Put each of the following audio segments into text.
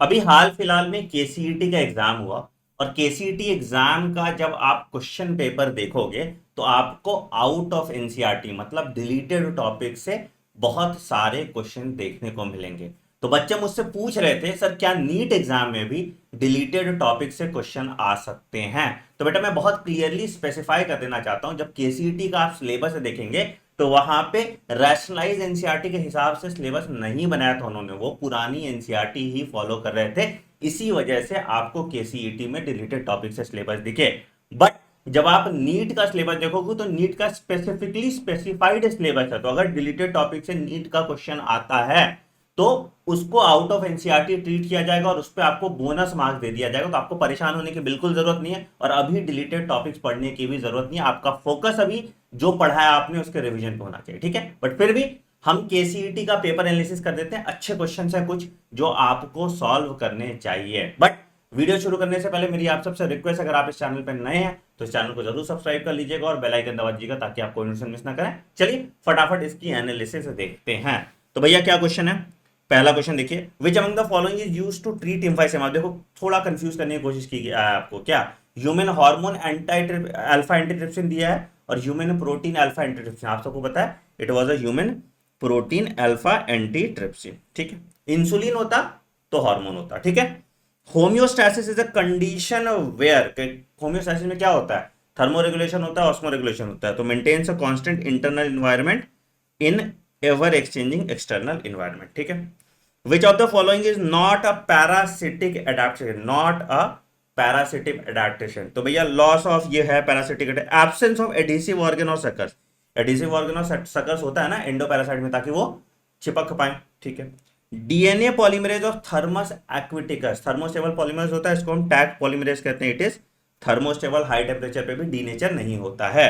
अभी हाल फिलहाल में केसीईटी का एग्जाम हुआ, और केसीईटी एग्जाम का जब आप क्वेश्चन पेपर देखोगे तो आपको आउट ऑफ एनसीईआरटी मतलब डिलीटेड टॉपिक से बहुत सारे क्वेश्चन देखने को मिलेंगे। तो बच्चे मुझसे पूछ रहे थे सर क्या नीट एग्जाम में भी डिलीटेड टॉपिक से क्वेश्चन आ सकते हैं। तो बेटा मैं बहुत क्लियरली स्पेसिफाई कर देना चाहता हूं, जब केसीईटी का आप सिलेबस देखेंगे तो वहां पे रैशनलाइज एनसीईआरटी के हिसाब से सिलेबस नहीं बनाया था उन्होंने, वो पुरानी एनसीईआरटी ही फॉलो कर रहे थे। इसी वजह से आपको केसीईटी में डिलीटेड टॉपिक से सिलेबस दिखे। बट जब आप नीट का सिलेबस देखोगे तो नीट का स्पेसिफिकली स्पेसिफाइड सिलेबस है, तो अगर डिलीटेड टॉपिक से नीट का क्वेश्चन आता है तो उसको आउट ऑफ एनसीईआरटी ट्रीट किया जाएगा और उस पर आपको बोनस मार्क्स दे दिया जाएगा। तो आपको परेशान होने की बिल्कुल जरूरत नहीं है, और अभी डिलीटेड टॉपिक्स पढ़ने की भी जरूरत नहीं है। आपका फोकस अभी जो पढ़ा है आपने उसके रिवीजन पे होना चाहिए, ठीक है। बट फिर भी हम केसीईटी का पेपर एनालिसिस कर देते हैं, अच्छे क्वेश्चन है कुछ जो आपको सॉल्व करने चाहिए। बट वीडियो शुरू करने से पहले मेरी आप सबसे रिक्वेस्ट, अगर आप इस चैनल पर नए हैं तो इस चैनल को जरूर सब्सक्राइब कर लीजिएगा और बेल आइकन दबा दीजिएगा ताकि आप कोई मिस ना करें। चलिए फटाफट इसकी एनालिसिस देखते हैं। तो भैया क्या क्वेश्चन है, पहला क्वेश्चन देखिए, which among the following is used to treat emphysema. देखो थोड़ा कंफ्यूज करने की कोशिश की गया है आपको, क्या human hormone anti alpha antitrypsin दिया है और ह्यूमन प्रोटीन अल्फा एंटीट्रिप्सिन, आप सबको पता है it was a human protein alpha antitrypsin, ठीक है। इंसुलिन होता तो हार्मोन होता, ठीक है। Homeostasis is a condition where, homeostasis में क्या होता है, थर्मो रेगुलेशन होता है, ऑस्मो रेगुलेशन होता है। तो maintains a constant internal environment in ever exchanging external environment, ठीक है। Which of the following is not a parasitic adaptation, not a parasitic adaptation. तो भैया लॉस ऑफ ये है parasitic, absence of adhesive organ और सकर्स। एडहेसिव ऑर्गन और suckers होता है ना एंडोपैरासाइट में, ताकि वो चिपक पाए, ठीक है। DNA polymerase of Thermus aquaticus, thermostable polymerase होता है, इसको हम टैग पॉलीमरेज कहते हैं। It is thermostable, high temperature पे भी डीनेचर नहीं होता है।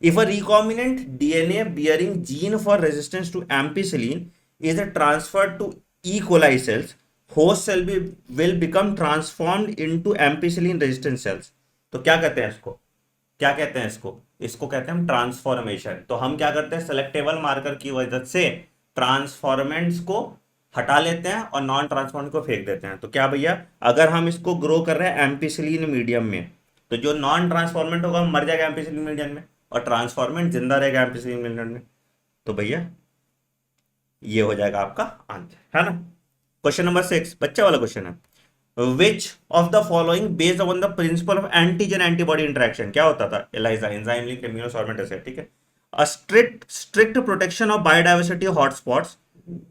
If a recombinant DNA bearing gene for resistance to ampicillin is transferred to E. coli cells, host cell will become transformed into ampicillin resistant cells. तो क्या कहते हैं इसको, क्या कहते हैं इसको, इसको कहते हैं हम ट्रांसफॉर्मेशन। तो हम क्या करते हैं, सेलेक्टेबल मार्कर की वजह से ट्रांसफॉर्मेंट्स को हटा लेते हैं और नॉन ट्रांसफॉर्मेंट को फेंक देते हैं। तो क्या भैया, अगर हम इसको ग्रो कर रहे हैं एम्पिसिलिन मीडियम में तो जो नॉन ट्रांसफॉर्मेंट होगा मर जाएगा एम्पिसिलिन मीडियम में, और ट्रांसफॉर्मेंट जिंदा रहेगा एम्पिसिलिन मीडियम में। तो भैया ये हो जाएगा आपका आंसर, है ना। क्वेश्चन नंबर 6 बच्चा वाला क्वेश्चन है, which of the following based on the principle of antigen antibody interaction, क्या होता था, ELISA enzyme link immunosorbent acid, ठीक है। A strict protection of biodiversity hotspots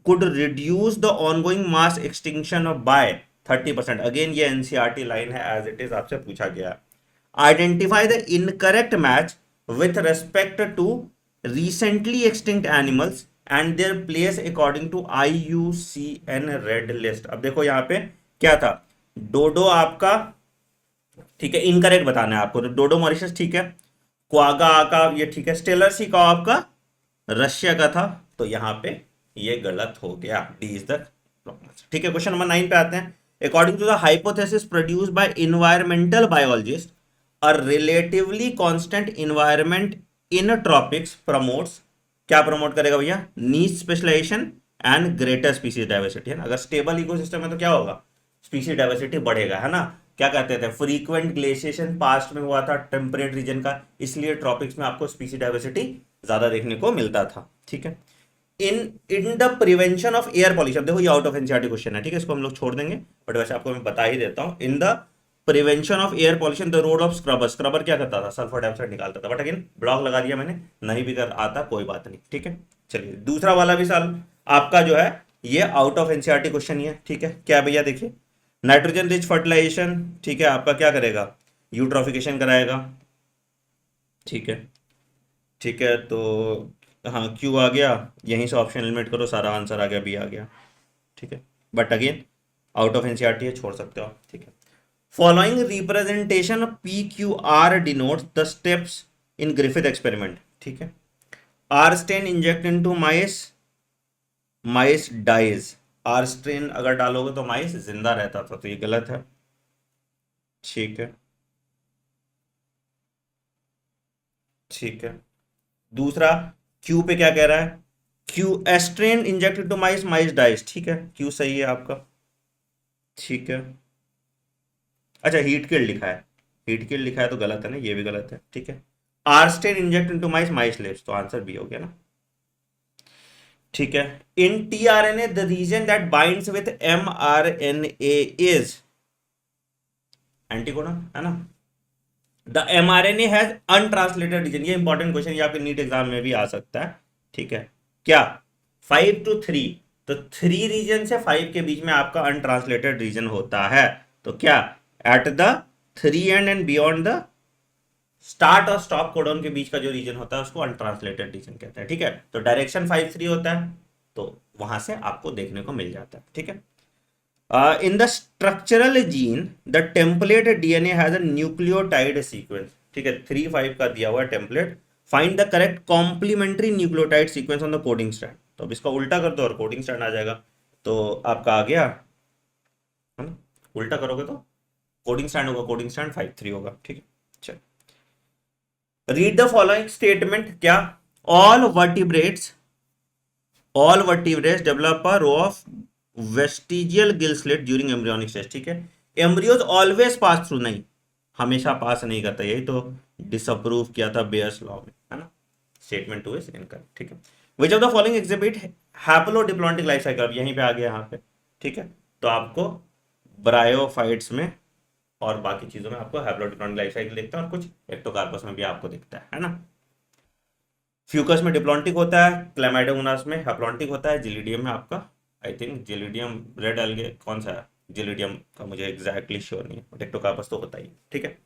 could reduce the ongoing mass extinction of by 30%। Again ये NCERT line है, as it is आपसे पूछा गया। Identify the incorrect match with respect to recently extinct animals and their place according to IUCN red list. अब देखो यहाँ पे क्या था, डोडो आपका, ठीक है, इनकरेक्ट बताना है आपको। तो डोडो मॉरिशस ठीक है, क्वागा का ये ठीक है, स्टेलर सी का आपका रशिया का था, तो यहाँ पे ये गलत हो गया, डी इज द, ठीक है। क्वेश्चन नंबर 9 पे आते हैं, according to the hypothesis produced by environmental biologist a relatively constant environment in tropics promotes, क्या प्रमोट करेगा भैया, niche specialization and greater species diversity, है ना। अगर स्टेबल इकोसिस्टम है तो क्या होगा, स्पीसीज डाइवर्सिटी बढ़ेगा, है ना। क्या कहते थे, फ्रीक्वेंट ग्लेशिएशन पास्ट में हुआ था टेम्परेट रीजन का, इसलिए ट्रॉपिक्स में आपको स्पीसीज डाइवर्सिटी ज्यादा देखने को मिलता था, ठीक है। In in the prevention of air pollution, देखो ये आउट ऑफ एनसीईआरटी क्वेश्चन है, ठीक है, इसको हम लोग छोड़ देंगे, बट वैसे आपको मैं बता ही देता हूं। In the prevention of air pollution the role of scrubber, scrubber क्या करता था, सल्फर डाइऑक्साइड निकालता था, बट अगेन ब्लॉक लगा दिया मैंने, नहीं भी कर आता कोई बात नहीं, ठीक है। चलिए दूसरा वाला भी साल आपका जो है ये आउट ऑफ एनसीईआरटी क्वेश्चन ही है, ठीक है। क्या भैया देखिए, नाइट्रोजन रिच फर्टिलाइजेशन, ठीक है, आपका क्या करेगा, यूट्रॉफिकेशन कराएगा, ठीक है, ठीक है। तो हाँ क्यू आ गया, यहीं से ऑप्शन एलिमिनेट करो, सारा आंसर आ गया, बी आ गया, ठीक है। But again out of NCERT है, छोड़ सकते हो आप, ठीक है। Following representation P Q R denotes the steps in Griffith experiment, ठीक है। R strain inject into mice, mice dies, R strain अगर डालोगे तो माइस जिंदा रहता था, तो ये गलत है, ठीक है, ठीक है। दूसरा क्यू पे क्या कह रहा है, Q S strain injected to mice, mice dies, ठीक है, क्यू सही है आपका, ठीक है। अच्छा, हीट किल्ड लिखा है, हीट किल्ड लिखा है तो गलत है ना, ये भी गलत है, ठीक है। R strain inject into mice, mice lives, तो आंसर बी हो गया ना, ठीक है। In tRNA the region that binds with mRNA is anticodon, है ना। The mRNA has untranslated region, ये इंपॉर्टेंट क्वेश्चन, ये आपके नीट एग्जाम में भी आ सकता है, ठीक है। क्या 5 to 3, तो 3 रीजन से 5 के बीच में आपका अनट्रांसलेटेड रीजन होता है, तो क्या at the 3 and beyond the start और स्टॉप कोडन के बीच का जो रीजन होता है उसको अनट्रांसलेटेड रीजन कहते हैं, ठीक है। तो डायरेक्शन 5-3 होता है, तो वहां से आपको देखने को मिल जाता है, ठीक है। In the structural gene the template DNA has a nucleotide sequence, ठीक है, 3-5 का दिया हुआ template. Find the correct complementary nucleotide sequence on the coding strand, तो अब इसका उल्टा कर दो और कोडिंग स्ट्रैंड आ जाएगा, तो आपका आ गया, है ना। उल्टा करोगे तो कोडिंग स्ट्रैंड होगा, कोडिंग स्ट्रैंड 5-3 होगा, ठीक है। चल, रीड द फॉलोइंग स्टेटमेंट, क्या all vertebrates develop a row of vestigial gill slit during embryonic stage, ठीक है। एम्ब्रियोज ऑलवेज पास थ्रू, नहीं, हमेशा पास नहीं करता, यही तो डिसअप्रूव किया था बेयर्स लॉ में, है ना। स्टेटमेंट 2 इज इनकरेक्ट, ठीक है। Which of the following exhibit haplodiplontic life cycle, यहीं पे आ गया, यहाँ पे, ठीक है। तो आपको ब्रायोफाइट्स में और बाकी चीजों में आपको हैप्लोडिप्लॉन्टिक लाइफ साइकिल दिखता है, और कुछ एक्टोकार्पस में भी आपको दिखता है ना। फ्यूकस में डिप्लॉन्टिक होता है, क्लैमाइडोमोनास में हैप्लॉन्टिक होता है, जिलिडियम में आपका, आई थिंक जिलिडियम रेड अलगे कौन सा है, जिलिडियम का मुझे एग्जैक्टली श्योर नहीं है, बट एक्टोकार्पस तो होता ही है, ठीक है।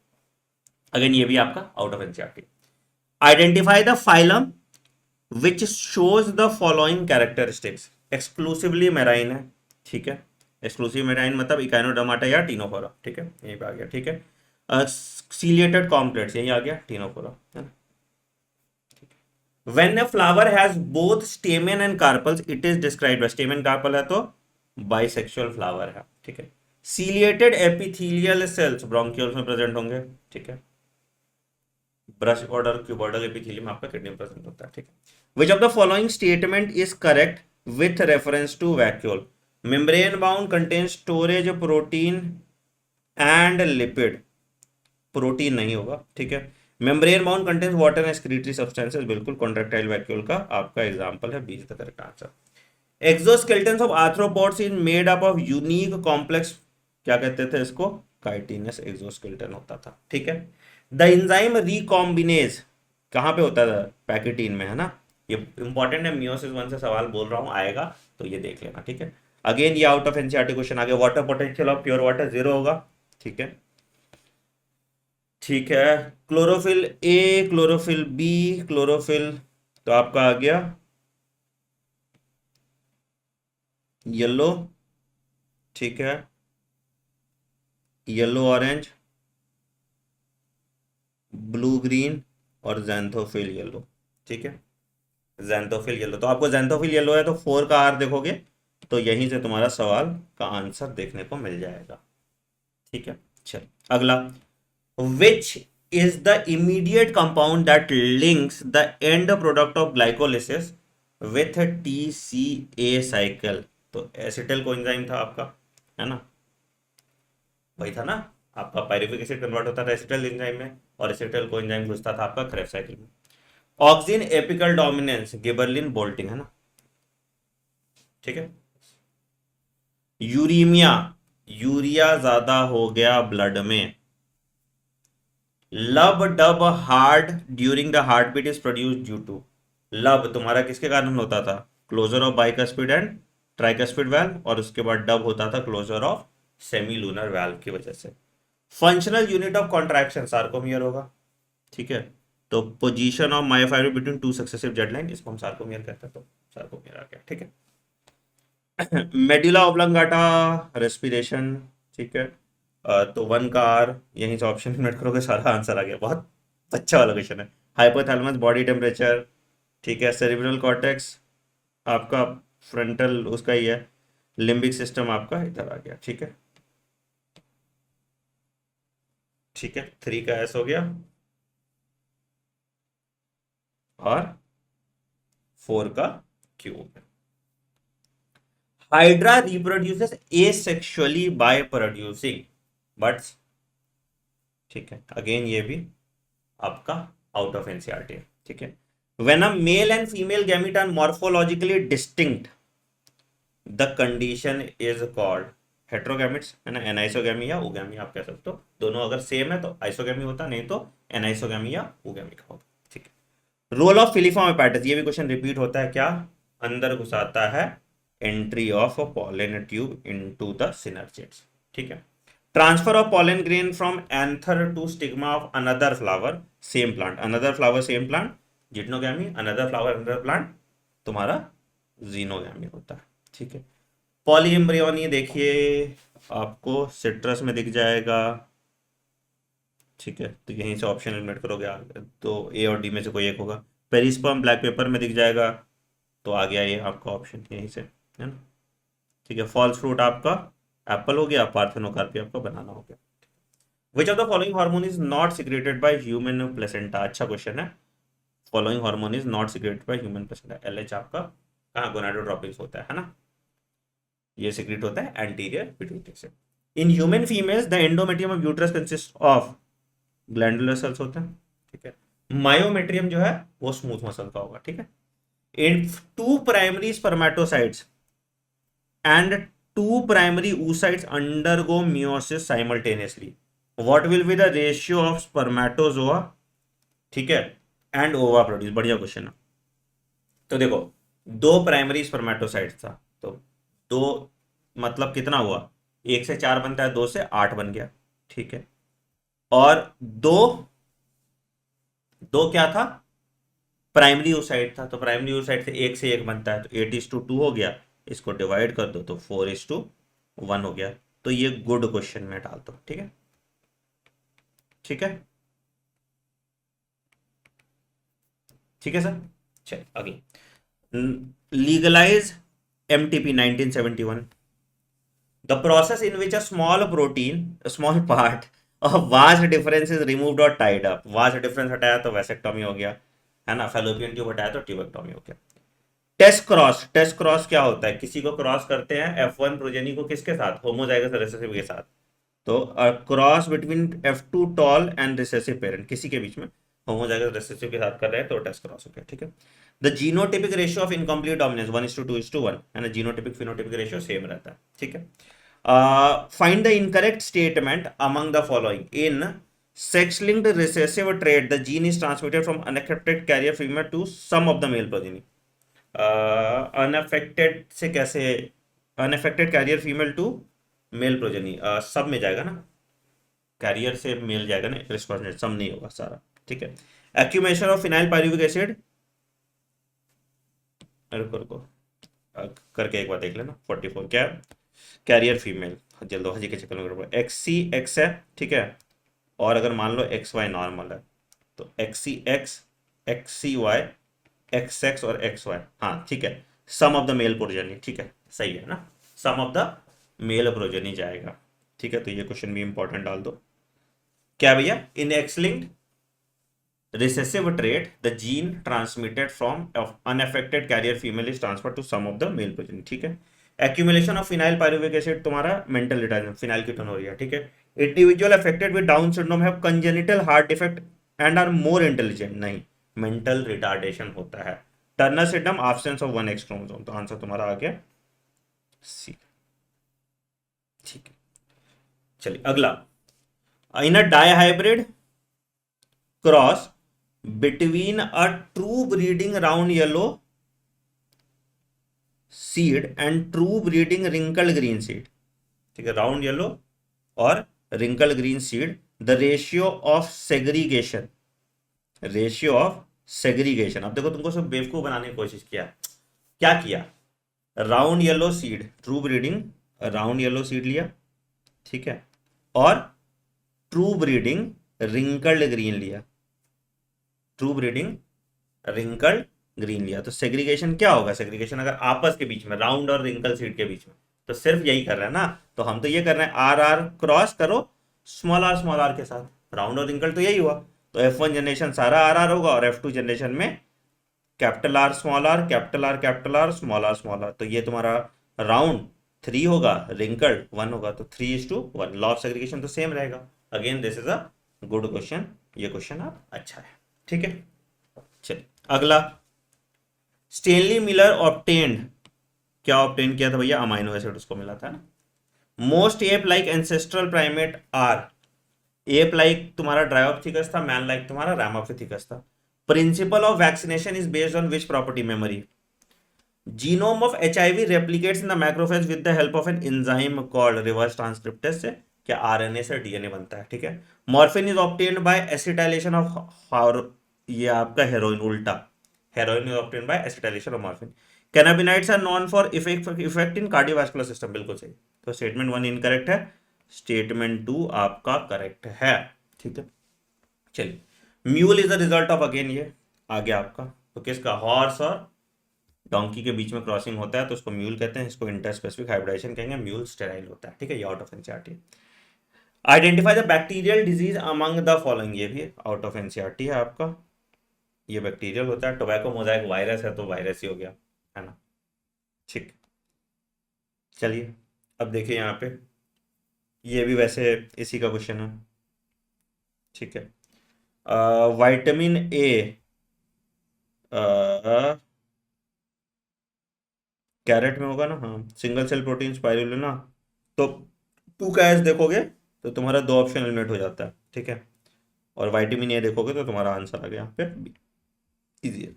अगेन ये भी आपका out of NCERT. Identify the phylum which shows the following characteristics, exclusively marine है, ठीक है। एक्सक्लूसिव मेराइन मतलब इकाइनोडर्माटा या टीनोफोरा, ठीक है, यहीं पे आ गया, ठीक है। सीलिएटेड कॉम्प्लेट्स, यहीं आ गया टीनोफोरा, है ना। When a flower has both stamen and carpels, it is described by stamen carpel है तो bisexual flower है, ठीक है। Ciliated epithelial cells bronchioles में प्रेजेंट होंगे, ठीक है। ब्रश ऑर्डर क्यूबॉइडल एपिथेलियम आपका किडनी में प्रेजेंट होता है, ठीक है। Which of the following statement is correct with reference to vacuole? Membrane bound contains storage protein and lipid, protein नहीं होगा, ठीक है। Membrane bound contains water and excretory substances, बिल्कुल, कॉन्ट्रैक्टाइल वैक्यूल का आपका एग्जांपल है, B is the correct answer. Exoskeleton of arthropods is made up of unique complex, क्या कहते थे इसको, काइटिनस एक्सोस्केलेटन होता था, ठीक है। द एंजाइम रिकॉम्बिनेज कहाँ पे होता था, पैकेटीन में, है ना। ये इंपॉर्टेंट है, मियोसिस 1 से सवाल बोल रहा हूँ, आएगा तो ये देख लेना, ठीक है। अगेन ये आउट ऑफ एनसीईआरटी क्वेश्चन आ गया। Water potential of pure water 0 होगा, ठीक है, ठीक है। Chlorophyll A, chlorophyll B, chlorophyll, तो आपका आ गया येलो, ठीक है, येलो ऑरेंज, ब्लू ग्रीन और जैंथोफिल येलो, ठीक है। जैंथोफिल येलो, तो आपको जैंथोफिल येलो है तो 4 का आर देखोगे तो यहीं से तुम्हारा सवाल का आंसर देखने को मिल जाएगा, ठीक है। चल अगला, which is the immediate compound that links the end product of glycolysis with TCA cycle, तो एसिटिल कोएंजाइम था आपका, है ना, वही था ना, आपका पायरुविक एसिड कन्वर्ट होता था एसिटिल एंजाइम में, और एसिटिल कोएंजाइम घुसता था आपका क्रेब्स साइकिल में। Auxin apical dominance gibberellin bolting, है ना, ठीक है। यूरीमिया, यूरिया ज्यादा हो गया ब्लड में। Lub dub heard during the heart beat is produce due to, lub तुम्हारा किसके कारण होता था, closure of bicuspid and tricuspid valve, और उसके बाद डब होता था closure of semi lunar valve की वजह से। Functional unit of contraction sarcomere होगा, ठीक है। तो position of myofibre between two successive Z line, इसको हम सार्कोमियर कहते हैं, तो सार्कोमियर आ गया, ठीक है। मेडुला ऑब्लंगाटा रेस्पिरेशन, ठीक है। तो 1 का आर, यहीं से ऑप्शन नोट करोगे सारा आंसर आ गया, बहुत अच्छा वाला क्वेश्चन है। हाइपोथैलेमस बॉडी टेम्परेचर, ठीक है। सेरिब्रल कॉर्टेक्स आपका फ्रंटल उसका ही है। लिम्बिक सिस्टम आपका इधर आ गया, ठीक है, ठीक है। 3 का एस हो गया और 4 का क्यू हो गया। Hydra reproduces asexually by producing buds. ठीक है, अगेन ये भी आपका आउट ऑफ एनसीईआरटी है। ठीक है, when a male and female gamete are morphologically distinct the condition is called heterogametes, है ना, एनाइसोगैमी या उगैमी आप कह सकते हो। दोनों अगर सेम है तो आइसोगैमी होता, नहीं तो एनाइसोगैमी या उगैमी का होगा। ठीक है, रोल ऑफ फिलीफॉर्म एपेटस, ये भी क्वेश्चन रिपीट होता है, क्या अंदर घुसाता है entry of pollen tube into the synergids. ठीक है, transfer of pollen grain from anther to stigma of another flower same plant, another flower same plant geitonogamy, another flower another plant तुम्हारा xenogamy होता है। ठीक है, पॉली एम्ब्रियोनी देखिए आपको citrus में दिख जाएगा। ठीक है, तो यहीं से ऑप्शन एलिमिनेट करोगे तो ए और डी में से कोई एक होगा। पेरिस्पर्म ब्लैक पेपर में दिख जाएगा, तो आ गया ये आपका ऑप्शन यहीं से, है ना। ठीक है, फॉल्स फ्रूट आपका एप्पल हो गया, पार्थेनोकार्पी आपका बनाना हो गया। विच of the following hormone is not secreted by human placenta, अच्छा क्वेश्चन है। Following hormone is not secreted by human placenta, LH आपका कहाँ गोनाडोट्रोपिक होता है ना, ये सिक्रेट होता है एंटीरियर पिट्यूटरी से। In human females the endometrium of uterus consist of glandular cells होते हैं। ठीक है, मायोमेट्रियम जो है वो स्मूथ मसल का होगा। ठीक है, in two primary spermatocytes and two primary oocytes undergo meiosis simultaneously, what will be the ratio of spermatozoa, ठीक है, एंड ओवा प्रोड्यूस। बढ़िया क्वेश्चन है। तो देखो, दो प्राइमरी स्पर्मेटोसाइट्स था, तो दो मतलब कितना हुआ, एक से चार बनता है, दो से आठ बन गया। ठीक है, और दो दो क्या था, प्राइमरी oocyte था, तो प्राइमरी oocyte से एक बनता है, तो 8:2 हो गया। इसको डिवाइड कर दो तो 4:1 हो गया। तो ये गुड क्वेश्चन में डाल दो। ठीक है, ठीक है, ठीक है सर। चल अगला, legalise MTP 1971, the process in which a small protein small part of vas deferens is removed और टाइड अप। वास्ट डिफरेंस हटाया तो वैसेक्टोमी हो गया, है ना, फैलोपियन ट्यूब हटाया तो ट्यूबेक्टोमी हो गया। टेस्ट क्रॉस, टेस्ट क्रॉस क्या होता है, किसी को क्रॉस करते हैं F1 प्रोजेनी को किसके साथ, होमोजाइगस रिसेसिव के साथ। तो cross between F2 tall and recessive parent, किसी के बीच में होमोजाइगस रिसेसिव के साथ कर रहे हैं, तो टेस्ट क्रॉस हो गया। ठीक है, the genotypic ratio of incomplete dominance 1:2:1, है ना, जीनोटिपिक फिनोटिपिक रेशियो सेम रहता है। ठीक है, find the incorrect statement among the following, in sex linked recessive trait the gene is transmitted from unaffected carrier female to some of the male progeny. Unaffected से कैसे, unaffected carrier female to male progeny, सब में जाएगा ना, career से mail जाएगा ना, respondent सब नहीं होगा सारा। ठीक है, एक्यूमेशन ऑफ फिनाइल पायरुविक एसिड, रुको रुको करके एक बार देख लेना। 44 क्या, कैरियर फीमेल, जल्दबाजी के चक्कर में XC X है। ठीक है, और अगर मान लो XY नॉर्मल है, तो XC X XCY XX और XY, हाँ ठीक है, सम ऑफ द मेल प्रोजेनी। ठीक है, सही है ना, सम ऑफ द मेल प्रोजेनी जाएगा। ठीक है, तो ये क्वेश्चन भी इंपॉर्टेंट डाल दो। क्या भैया, इन X-linked recessive trait the gene transmitted from unaffected carrier female is transferred to some of the male progeny। ठीक है, accumulation of phenyl pyruvic acid तुम्हारा mental retardation, phenyl ketonuria। ठीक है, individual affected with Down syndrome have congenital heart defect and are more intelligent, नहीं, mental retardation होता है। Turner syndrome absence of 1X chromosome, तो answer तुम्हारा आ गया सी। ठीक है, चलिए अगला, in a dihybrid cross between a true breeding round yellow seed and true breeding wrinkled green seed। ठीक है, राउंड येलो और wrinkled green seed, the ratio of segregation, ratio of segregation. अब देखो, तुमको सब बेवकूफ बनाने की कोशिश किया, क्या किया, round yellow seed true breeding, round yellow seed लिया। ठीक है, और ट्रू ब्रीडिंग रिंकल्ड ग्रीन लिया, ट्रू ब्रीडिंग रिंकल्ड ग्रीन लिया। तो सेग्रीगेशन क्या होगा, सेग्रीगेशन अगर आपस के बीच में, राउंड और रिंकल सीड के बीच में, तो सिर्फ यही कर रहे हैं ना, तो हम तो ये कर रहे हैं RR क्रॉस करो स्मॉल r के साथ, राउंड और रिंकल तो यही हुआ। तो F1 जनरेशन सारा RR होगा और F2 जनरेशन में capital R small r, capital R small r, तो ये तुम्हारा राउंड 3 होगा, रिंकल्ड 1 होगा, तो 3:1। लॉ ऑफ सेग्रीगेशन तो सेम रहेगा। Again this is a good question, ये क्वेश्चन आप अच्छा है, ठीक है। चलिए अगला, स्टेनली मिलर ऑब्टेन्ड, क्या ऑब्टेन किया था भैया, अमाइनो एसिड उसको मिला था ना। Most ape like ancestral primate are, ape like तुम्हारा ड्रायोप्थिकस था, मैन लाइक तुम्हारा रैमोपिथिकस था। Principle of vaccination is based on which property, memory. Genome of HIV replicates in the macrophage with the help of an enzyme called reverse transcriptase से, क्या RNA से DNA बनता है, ठीक है। Morphine is obtained by acetylation of, ये आपका heroin उल्टा, heroin is obtained by acetylation of morphine. Cannabinoids are known for effect in cardiovascular system, बिल्कुल सही। तो स्टेटमेंट 1 इनकरेक्ट है, स्टेटमेंट 2 आपका करेक्ट है, ठीक है। चलिए, mule is the result of, again ये आ गया आपका, तो किसका, हॉर्स और डोंकी के बीच में क्रॉसिंग होता है तो उसको म्यूल कहते हैं, इसको इंटरस्पेसिफिक हाइब्रिडाइजेशन कहेंगे, म्यूल स्टेराइल होता है, ठीक है। ये out of NCERT. Identify the bacterial disease among the following, ये भी आउट ऑफ एनसीईआरटी है आपका, ये बैक्टीरियल होता है। टोबैको मोजाइक वायरस है तो वायरस ही हो गया, है ना, ठीक। चलिए अब देखिए यहाँ पे, ये भी वैसे इसी का क्वेश्चन है, ठीक है। विटामिन ए, कैरेट में होगा ना, हाँ, सिंगल सेल प्रोटीन स्पाइरुलिना, तो टू का एस देखोगे तो तुम्हारा 2 ऑप्शन एलिमिनेट हो जाता है, ठीक है। और विटामिन ए देखोगे तो तुम्हारा आंसर आ गया यहाँ पे, इजी है।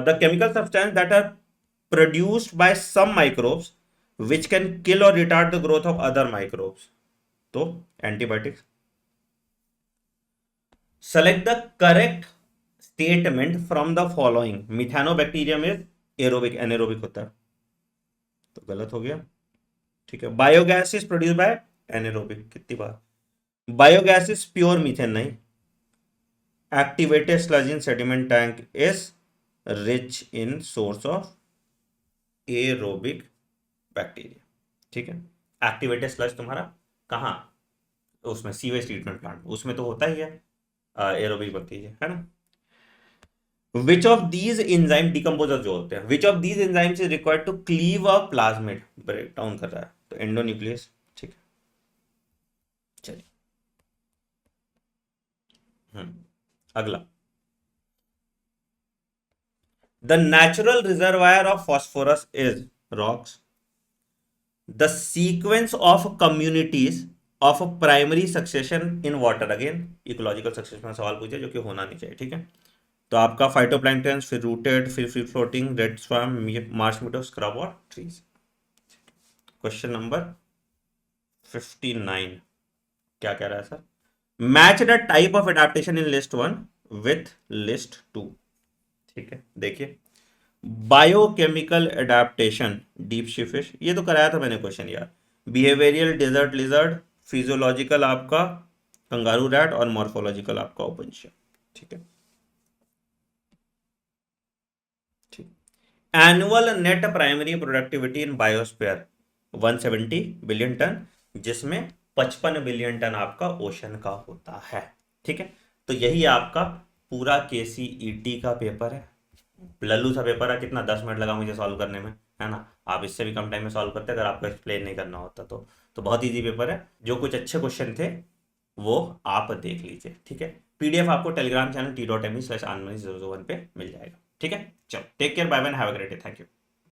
The chemical substance that are produced by some microbes which can kill और retard the growth of other microbes, तो antibiotics. Select the correct statement from the following, Methanobacterium is aerobic, anaerobic होता है, तो गलत हो गया, ठीक है। Biogas is produce by anaerobic, कितनी बार, बायोगैस इज प्योर मीथेन नहीं। Activated sludge in sediment tank is rich in source of aerobic bacteria, ठीक है। एक्टिवेटेड स्लज तुम्हारा कहाँ, उसमें सीवेज ट्रीटमेंट प्लांट, उसमें तो होता ही है एरोबिक बैक्टीरिया, है ना। Which of these enzyme, decomposer जो होते हैं, which of these enzymes is required to cleave a plasmid, break down कर रहा है, तो एंडोन्यूक्लियस, ठीक है। चलिए अगला, the natural reservoir of phosphorus is rocks. The sequence of communities of primary succession in water, again ecological succession में सवाल पूछे जो कि होना नहीं चाहिए, ठीक है। तो आपका फाइटोप्लैंक्टन, फिर रूटेड, फिर फ्री फ्लोटिंग, रेड स्वार्म, मार्श मीडो, स्क्रब और ट्रीज। क्वेश्चन नंबर 59 क्या कह रहा है sir, match the type of adaptation in list 1 with list 2, ठीक है। देखिए, biochemical adaptation deep sea fish, ये तो कराया था मैंने क्वेश्चन यार। बिहेवियरियल डेजर्ट लिजर्ड, फिजियोलॉजिकल आपका कंगारू रैट, और मॉर्फोलॉजिकल आपका ओपनशिया, ठीक है। ठीक, annual net primary productivity in biosphere 170 billion ton, जिसमें 55 बिलियन टन आपका ओशन का होता है, ठीक है। तो यही आपका पूरा केसीईटी का पेपर है। लल्लू सा पेपर है, कितना 10 मिनट लगा मुझे सॉल्व करने में, है ना। आप इससे भी कम टाइम में सॉल्व करते अगर आपको एक्सप्लेन नहीं करना होता तो बहुत इजी पेपर है। जो कुछ अच्छे क्वेश्चन थे वो आप देख लीजिए, ठीक है। पीडीएफ आपको टेलीग्राम चैनल t.me/anmani001 पे मिल जाएगा, ठीक है। चलो take care, bye bye, have a great day, thank you.